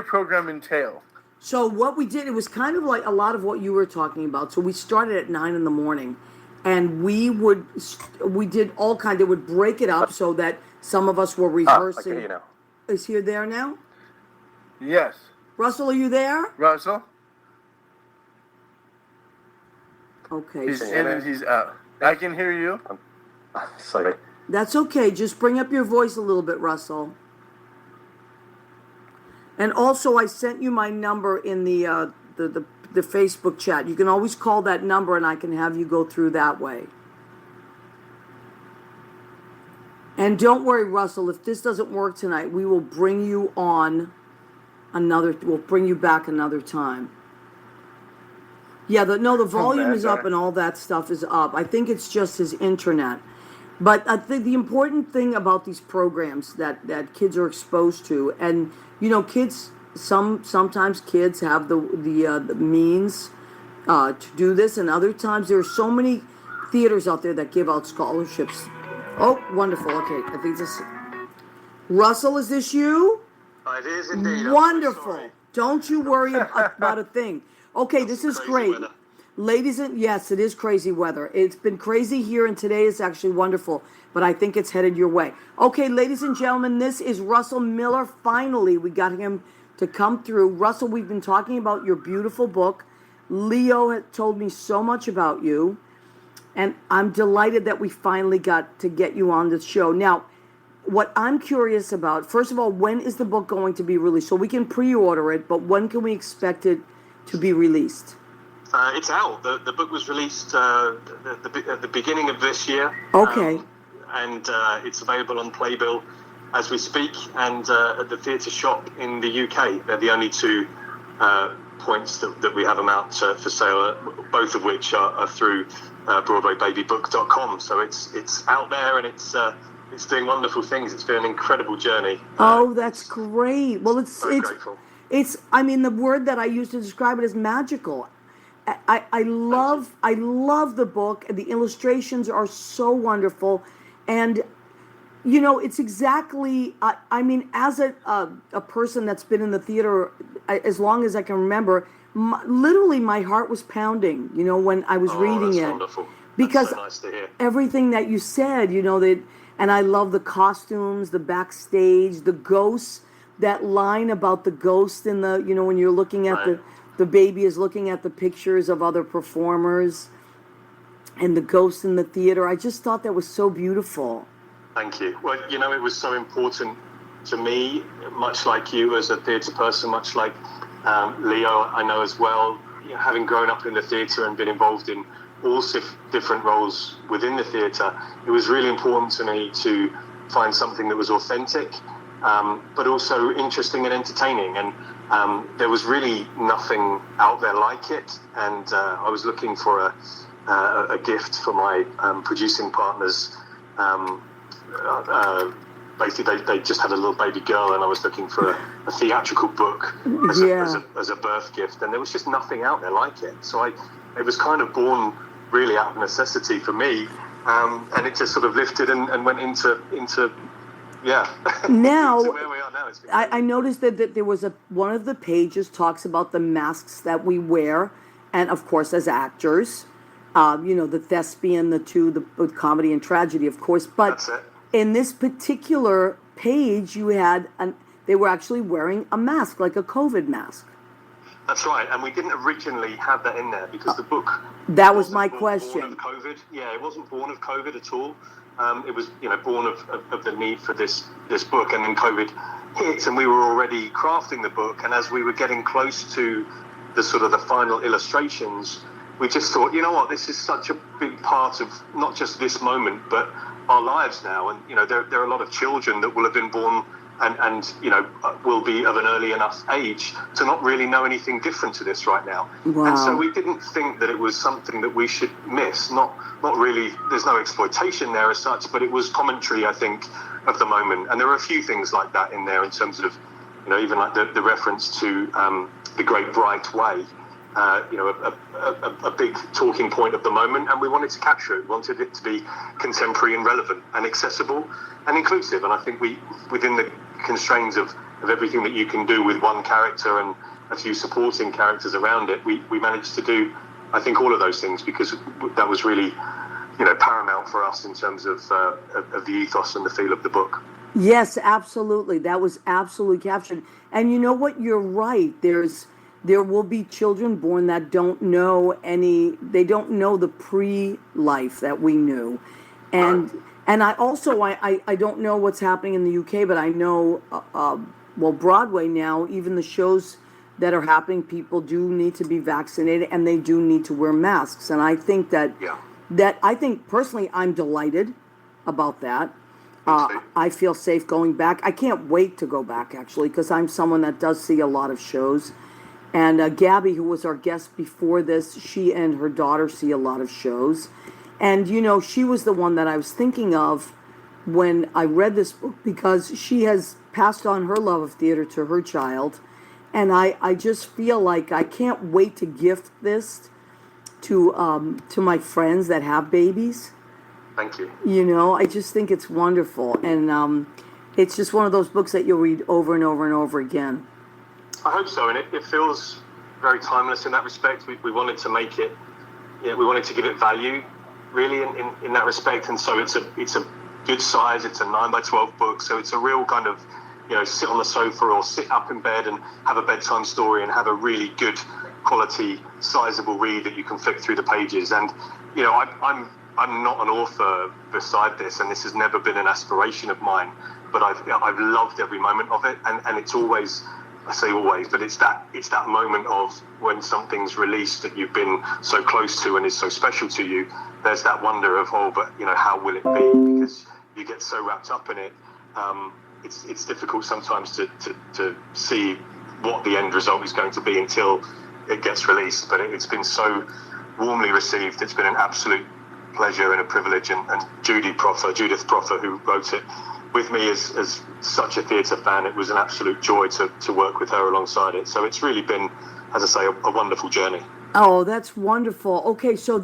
program entail? So what we did, it was kind of like a lot of what you were talking about. So we started at 9 a.m, and we did all kinds. They would break it up so that some of us were rehearsing. Okay, you know. Is he there now? Yes. Russell, are you there? Russell? Okay. He's in and he's out. I can hear you. Sorry. That's okay. Just bring up your voice a little bit, Russell. And also, I sent you my number in the Facebook chat. You can always call that number, and I can have you go through that way. And don't worry, Russell. If this doesn't work tonight, we will bring you on we'll bring you back another time. Yeah, the volume is up and all that stuff is up. I think it's just his internet. But I think the important thing about these programs that kids are exposed to, and kids sometimes kids have the means to do this, and other times there are so many theaters out there that give out scholarships. Oh, wonderful. Okay, I think this. Russell, is this you? It is indeed. Wonderful. Don't you worry about a thing. Okay, this is great. Weather. Ladies yes, it is crazy weather. It's been crazy here, and today is actually wonderful, but I think it's headed your way. Okay, ladies and gentlemen, this is Russell Miller. Finally, we got him to come through. Russell, we've been talking about your beautiful book. Leo had told me so much about you, and I'm delighted that we finally got to get you on the show. Now, what I'm curious about, first of all, when is the book going to be released? So we can pre-order it, but when can we expect it to be released? It's out. The book was released at the beginning of this year. Okay. And it's available on Playbill as we speak, and at the theatre shop in the UK. They're the only 2 points that we have them out for sale, both of which are through BroadwayBabyBook.com. So it's out there, and it's doing wonderful things. It's been an incredible journey. Oh, that's great. Well, it's grateful. I mean, the word that I use to describe it is magical. I love the book. The illustrations are so wonderful, and it's exactly. I mean, as a person that's been in the theater as long as I can remember, literally my heart was pounding. When I was reading it, wonderful. Because that's so nice to hear. Everything that you said, that, and I love the costumes, the backstage, the ghosts. That line about the ghost in the, when you're looking at the baby is looking at the pictures of other performers and the ghost in the theater. I just thought that was so beautiful. Thank you. Well, it was so important to me, much like you as a theatre person, much like Leo, I know as well, having grown up in the theatre and been involved in all different roles within the theatre, it was really important to me to find something that was authentic, but also interesting and entertaining. And there was really nothing out there like it. And I was looking for a gift for my producing partners. Basically, they just had a little baby girl, and I was looking for a theatrical book as a birth gift. And there was just nothing out there like it. So it was kind of born really out of necessity for me. And it just sort of lifted and went into now. To where we are now. I noticed that there was one of the pages talks about the masks that we wear, and of course as actors, the thespian, the comedy and tragedy, of course. But that's it. In this particular page, you had they were actually wearing a mask, like a COVID mask. That's right, and we didn't originally have that in there because the book. That was my question. Born of COVID. Yeah, it wasn't born of COVID at all. It was, born of the need for this book, and then COVID hit, and we were already crafting the book. And as we were getting close to the sort of the final illustrations, we just thought, this is such a big part of not just this moment, but our lives now. And there are a lot of children that will have been born and will be of an early enough age to not really know anything different to this right now. Wow. And so we didn't think that it was something that we should miss. Not really. There's no exploitation there as such, but it was commentary, I think, of the moment. And there are a few things like that in there in terms of, even like the reference to the Great Bright Way. A big talking point of the moment, and we wanted to capture it. We wanted it to be contemporary and relevant and accessible and inclusive. And I think within the constraints of everything that you can do with one character and a few supporting characters around it, we managed to do, I think, all of those things, because that was really, paramount for us in terms of the ethos and the feel of the book. Yes, absolutely. That was absolutely captured. And you know what? You're right. There will be children born that don't know they don't know the pre-life that we knew. And I also, I don't know what's happening in the UK, but I know, Broadway now, even the shows that are happening, people do need to be vaccinated and they do need to wear masks. And I think that I think personally, I'm delighted about that. I feel safe going back. I can't wait to go back, actually, because I'm someone that does see a lot of shows. And Gabby, who was our guest before this, she and her daughter see a lot of shows. And, she was the one that I was thinking of when I read this book, because she has passed on her love of theater to her child. And I just feel like I can't wait to gift this to my friends that have babies. Thank you. I just think it's wonderful. And it's just one of those books that you'll read over and over and over again. I hope so, and it feels very timeless in that respect. We wanted to make it, we wanted to give it value, really, in that respect. And so it's a good size. It's a 9x12 book, so it's a real kind of, sit on the sofa or sit up in bed and have a bedtime story and have a really good quality, sizable read that you can flick through the pages. And I'm not an author beside this, and this has never been an aspiration of mine. But I've loved every moment of it, and it's always. I say always, but it's that moment of when something's released that you've been so close to and is so special to you. There's that wonder of, but how will it be? Because you get so wrapped up in it. It's difficult sometimes to see what the end result is going to be until it gets released. But it's been so warmly received. It's been an absolute pleasure and a privilege. And Judith Proffer, who wrote it with me as such a theatre fan, it was an absolute joy to work with her alongside it. So it's really been, as I say, a wonderful journey. Oh, that's wonderful. Okay, so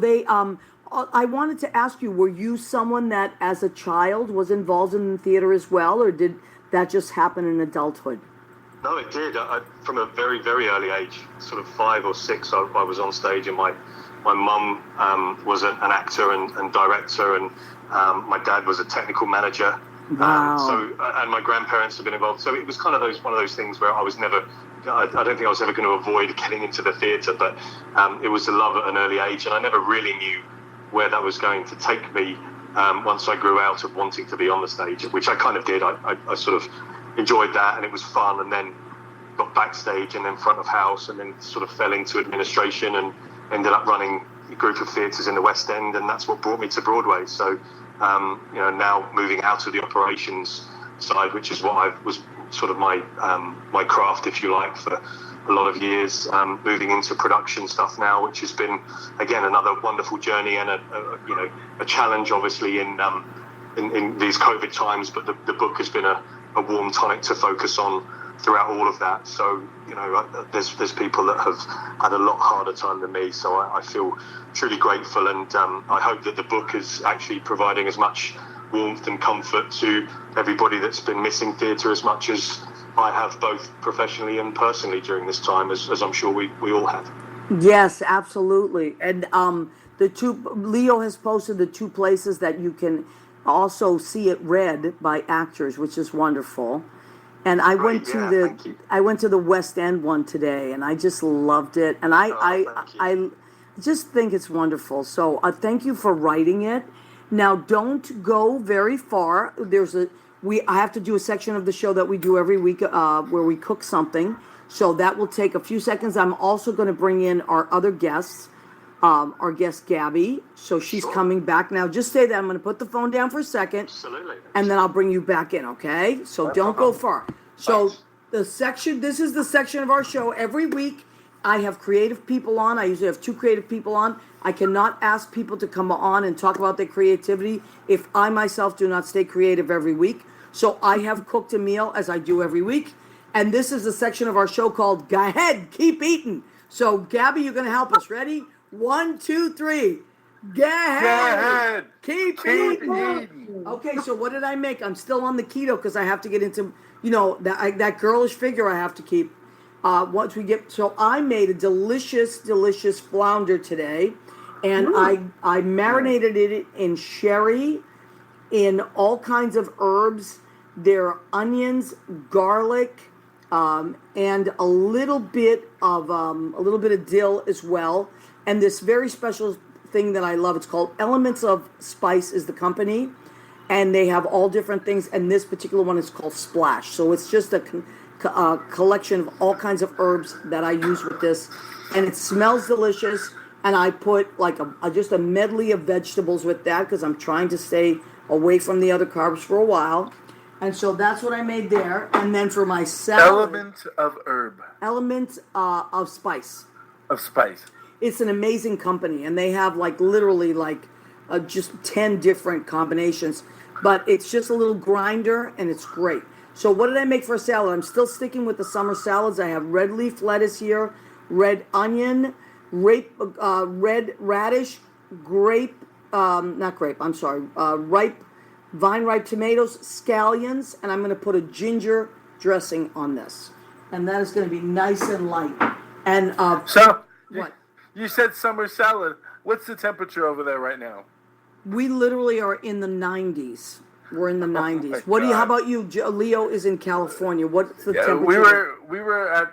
I wanted to ask you, were you someone that as a child was involved in the theater as well, or did that just happen in adulthood? No, it did. From a very, very early age, sort of 5 or 6, I was on stage, and my mum was an actor and director, and my dad was a technical manager. Wow. And my grandparents have been involved. So it was kind of one of those things where I was never, I don't think I was ever going to avoid getting into the theatre, but it was a love at an early age, and I never really knew where that was going to take me once I grew out of wanting to be on the stage, which I kind of did. I sort of enjoyed that, and it was fun, and then got backstage and then front of house, and then sort of fell into administration and ended up running a group of theatres in the West End, and that's what brought me to Broadway. So now moving out of the operations side, which is what was sort of my craft, if you like, for a lot of years, moving into production stuff now, which has been, again, another wonderful journey and a challenge, obviously, in these COVID times. But the book has been a warm tonic to focus on throughout all of that. So, there's people that have had a lot harder time than me. So I feel truly grateful, and I hope that the book is actually providing as much warmth and comfort to everybody that's been missing theatre as much as I have, both professionally and personally during this time, as I'm sure we all have. Yes, absolutely. And Leo has posted the 2 places that you can also see it read by actors, which is wonderful. And I went to the West End one today, and I just loved it. And I just think it's wonderful. So thank you for writing it. Now, don't go very far. I have to do a section of the show that we do every week where we cook something. So that will take a few seconds. I'm also going to bring in our other guests, our guest Gabby. So she's coming back now. Just say that. I'm going to put the phone down for a second. Absolutely. And then I'll bring you back in, okay? So don't go far. So this is the section of our show. Every week I have creative people on. I usually have 2 creative people on. I cannot ask people to come on and talk about their creativity if I myself do not stay creative every week. So I have cooked a meal as I do every week. And this is a section of our show called Go Ahead, Keep Eating. So Gabby, you're going to help us. Ready? 1, 2, 3. Go ahead. Keep eating. Okay, so what did I make? I'm still on the keto because I have to get into, that girlish figure I have to keep. So I made a delicious flounder today, and I marinated it in sherry, in all kinds of herbs. There are onions, garlic, and a little bit of dill as well. And this very special thing that I love, it's called Elements of Spice is the company, and they have all different things. And this particular one is called Splash. So it's just a collection of all kinds of herbs that I use with this, and it smells delicious. And I put just a medley of vegetables with that because I'm trying to stay away from the other carbs for a while. And so that's what I made there. And then for my salad, Element of Spice. It's an amazing company, and they have literally just 10 different combinations, but it's just a little grinder, and it's great. So what did I make for a salad? I'm still sticking with the summer salads. I have red leaf lettuce here, red onion, red radish, vine-ripe tomatoes, scallions, and I'm going to put a ginger dressing on this. And that is going to be nice and light. And what? You said summer salad. What's the temperature over there right now? We literally are in the 90s. We're in the 90s. How about you? Leo is in California. What's the temperature? We were at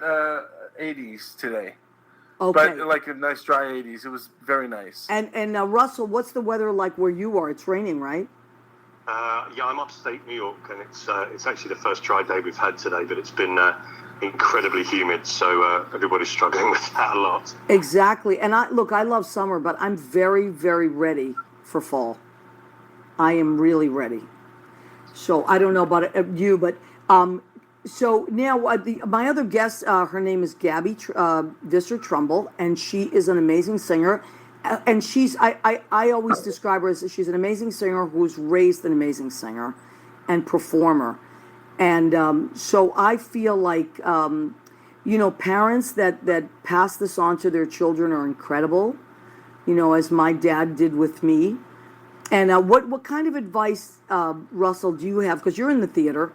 80s today. Okay. But a nice dry 80s. It was very nice. And Russell, what's the weather like where you are? It's raining, right? I'm upstate New York, and it's actually the first dry day we've had today, but it's been incredibly humid, so everybody's struggling with that a lot. Exactly. And I love summer, but I'm very, very ready for fall. I am really ready. So I don't know about you, but So now my other guest, her name is Gabby Visser Trumbull, and she is an amazing singer. And I always describe her as she's an amazing singer who's raised an amazing singer and performer. And so I feel like, parents that pass this on to their children are incredible, as my dad did with me. And what kind of advice, Russell, do you have? Because you're in the theater.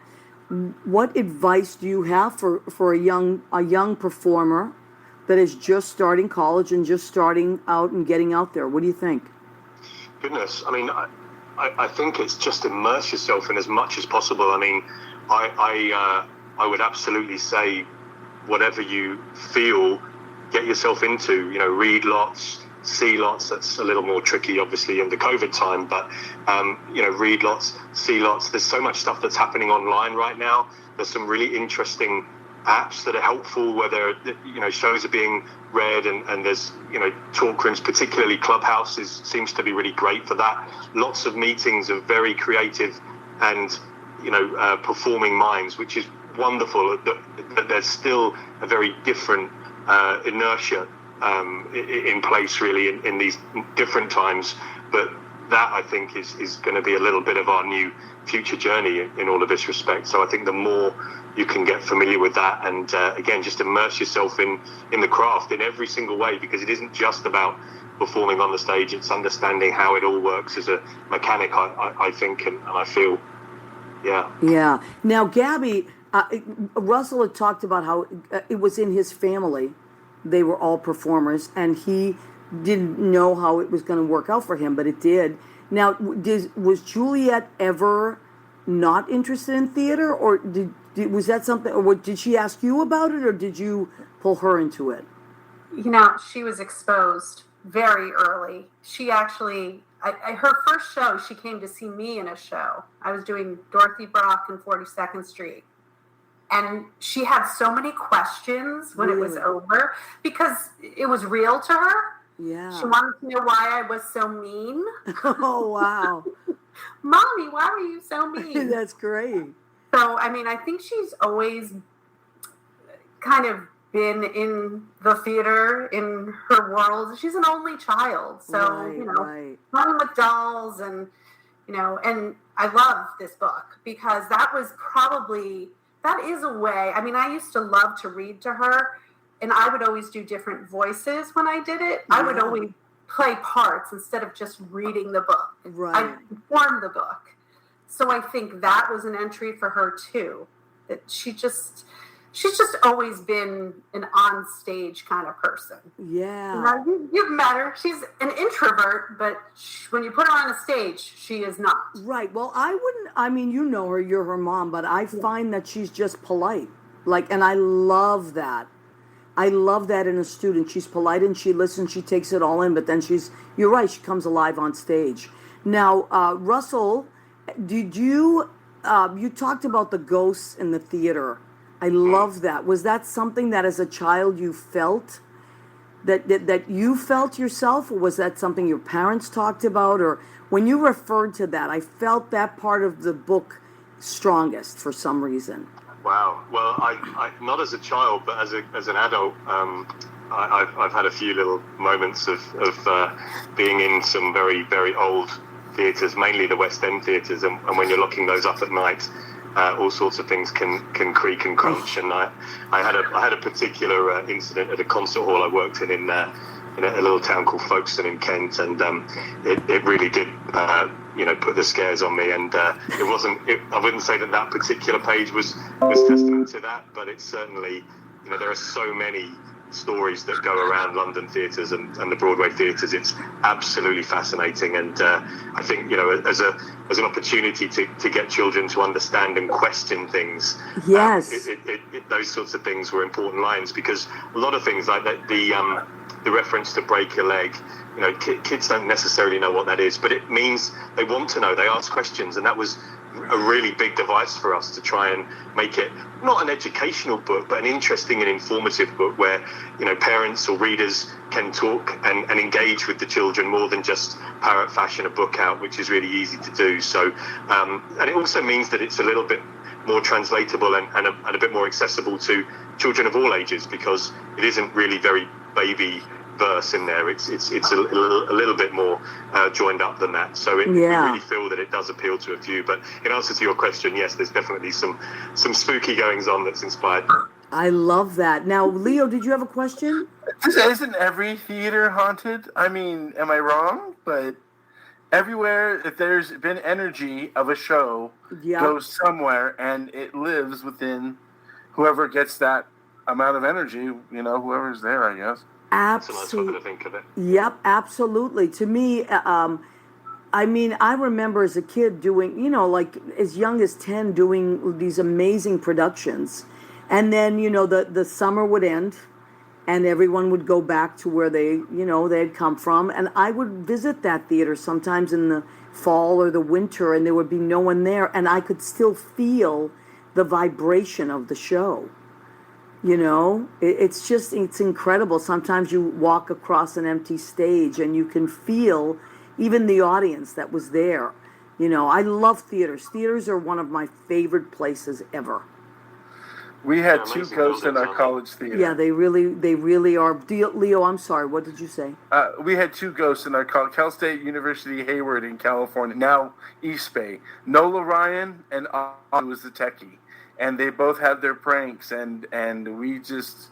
What advice do you have for a young performer that is just starting college and just starting out and getting out there? What do you think? Goodness, I mean, I think it's just immerse yourself in as much as possible. I mean, I would absolutely say whatever you feel, get yourself into. Read lots, see lots. That's a little more tricky, obviously, in the COVID time. But read lots, see lots. There's so much stuff that's happening online right now. There's some really interesting apps that are helpful, where shows are being read, and there's talk rooms, particularly Clubhouse seems to be really great for that. Lots of meetings of very creative and performing minds, which is wonderful. That there's still a very different inertia in place, really, in these different times. But that, I think, is going to be a little bit of our new future journey in all of this respect. So I think the more you can get familiar with that, and again, just immerse yourself in the craft in every single way, because it isn't just about performing on the stage. It's understanding how it all works as a mechanic, I think, and I feel. Yeah. Now, Gabby, Russell had talked about how it was in his family. They were all performers, and he didn't know how it was going to work out for him, but it did. Now, was Juliet ever not interested in theater, or was that something, or did she ask you about it, or did you pull her into it? She was exposed very early. She actually, her first show, she came to see me in a show. I was doing Dorothy Brock in 42nd Street. And she had so many questions when it was over, because it was real to her. Yeah. She wanted to know why I was so mean. Oh, wow. Mommy, why were you so mean? That's great. So, I mean, I think she's always kind of been in the theater, in her world. She's an only child. So, playing with dolls and I love this book, because that is a way. I mean, I used to love to read to her, and I would always do different voices when I did it. I would always play parts instead of just reading the book. Right. I performed the book. So I think that was an entry for her too. That she's just always been an on-stage kind of person. Yeah. You've met her. She's an introvert, but when you put her on a stage, she is not. Right. Well, you know her, you're her mom, but I find that she's just polite. And I love that. I love that in a student. She's polite and she listens, she takes it all in, but then you're right, she comes alive on stage. Now, Russell, did you talked about the ghosts in the theater. I love that. Was that something that as a child you felt, that you felt yourself, or was that something your parents talked about? Or when you referred to that, I felt that part of the book strongest for some reason. Wow. Well, I not as a child, but as an adult, I've had a few little moments of being in some very, very old theatres, mainly the West End theatres, and when you're locking those up at night, all sorts of things can creak and crunch. And I had a particular incident at a concert hall I worked in a little town called Folkestone in Kent, and it really did put the scares on me. And I wouldn't say that particular page was testament to that, but it's certainly, there are so many stories that go around London theatres and the Broadway theatres. It's absolutely fascinating, and I think as an opportunity to get children to understand and question things. Yes, those sorts of things were important lines, because a lot of things like that, the reference to break a leg, kids don't necessarily know what that is, but it means they want to know. They ask questions, and that was a really big device for us to try and make it not an educational book, but an interesting and informative book where parents or readers can talk and engage with the children more than just parrot fashion a book out, which is really easy to do. So and it also means that it's a little bit more translatable and a bit more accessible to children of all ages, because it isn't really very baby verse in there. It's a little bit more joined up than that. So we really feel that it does appeal to a few. But in answer to your question, yes, there's definitely some spooky goings on that's inspired. I love that. Now, Leo, did you have a question? Isn't every theater haunted? I mean, am I wrong? But everywhere, if there's been energy of a show, goes somewhere, and it lives within whoever gets that amount of energy, whoever's there, I guess. Absolutely. That's a nice way to think of it. Yep, absolutely. To me, I remember as a kid doing, like as young as 10, doing these amazing productions. And then, the summer would end and everyone would go back to where they had come from. And I would visit that theater sometimes in the fall or the winter, and there would be no one there. And I could still feel the vibration of the show. It's incredible. Sometimes you walk across an empty stage and you can feel even the audience that was there. I love theaters. Theaters are one of my favorite places ever. We had two ghosts in our college theater. Yeah, they really are. Leo, I'm sorry, what did you say? We had two ghosts in our Cal State University Hayward in California, now East Bay. Nola Ryan and I was the techie. And they both had their pranks, and we just,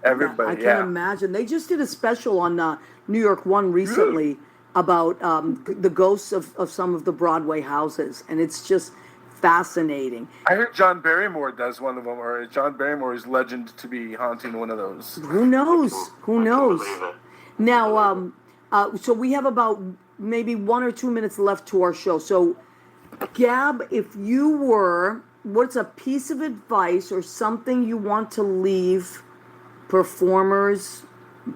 everybody, I can imagine. They just did a special on New York One recently about the ghosts of some of the Broadway houses, and it's just fascinating. I heard John Barrymore does one of them, or John Barrymore's legend to be haunting one of those. Who knows? Who knows? Now, so we have about maybe 1 or 2 minutes left to our show. So, Gab, if you were, what's a piece of advice or something you want to leave performers,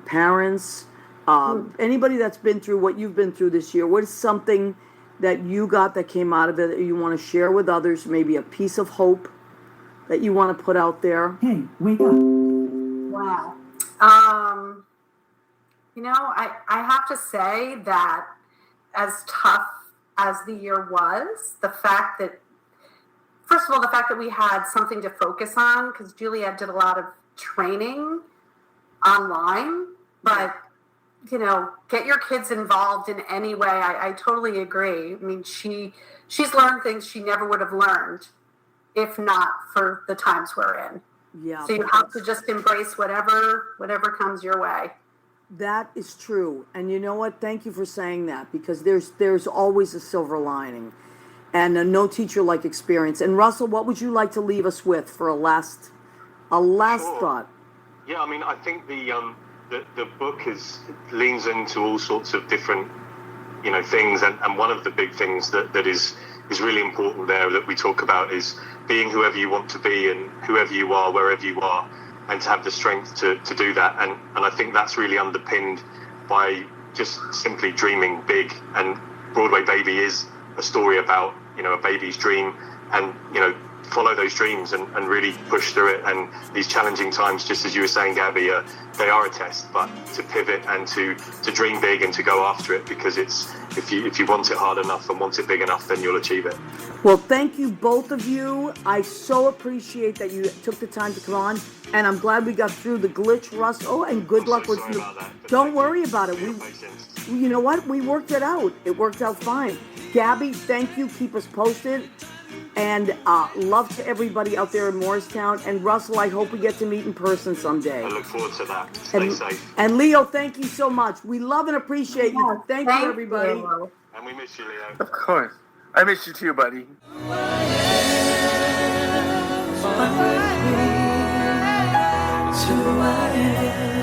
parents, anybody that's been through what you've been through this year? What is something that you got that came out of it that you want to share with others? Maybe a piece of hope that you want to put out there? Hey, wake up. Wow. I have to say that as tough as the year was, the fact that we had something to focus on, because Juliet did a lot of training online, but get your kids involved in any way. I totally agree. I mean, she's learned things she never would have learned if not for the times we're in. Yeah. So you have to just embrace whatever comes your way. That is true. And you know what? Thank you for saying that, because there's always a silver lining, and no teacher like experience. And Russell, what would you like to leave us with for a last thought? Yeah, I mean, I think the book leans into all sorts of different, things, and one of the big things that is really important there that we talk about is being whoever you want to be and whoever you are, wherever you are, and to have the strength to do that. And I think that's really underpinned by just simply dreaming big. And Broadway Baby is a story about, a baby's dream, and, follow those dreams and really push through it. And these challenging times, just as you were saying, Gabby, they are a test, but to pivot and to dream big and to go after it, because it's if you want it hard enough and want it big enough, then you'll achieve it. Well, thank you, both of you. I so appreciate that you took the time to come on, and I'm glad we got through the glitch, Russ. Oh, and good luck with the... Don't worry about it. You know what? We worked it out. It worked out fine. Gabby, thank you. Keep us posted. And love to everybody out there in Morristown. And Russell, I hope we get to meet in person someday. I look forward to that. Stay safe. And Leo, thank you so much. We love and appreciate you. Thank you, everybody. And we miss you, Leo. Of course. I miss you too, buddy. Who I am.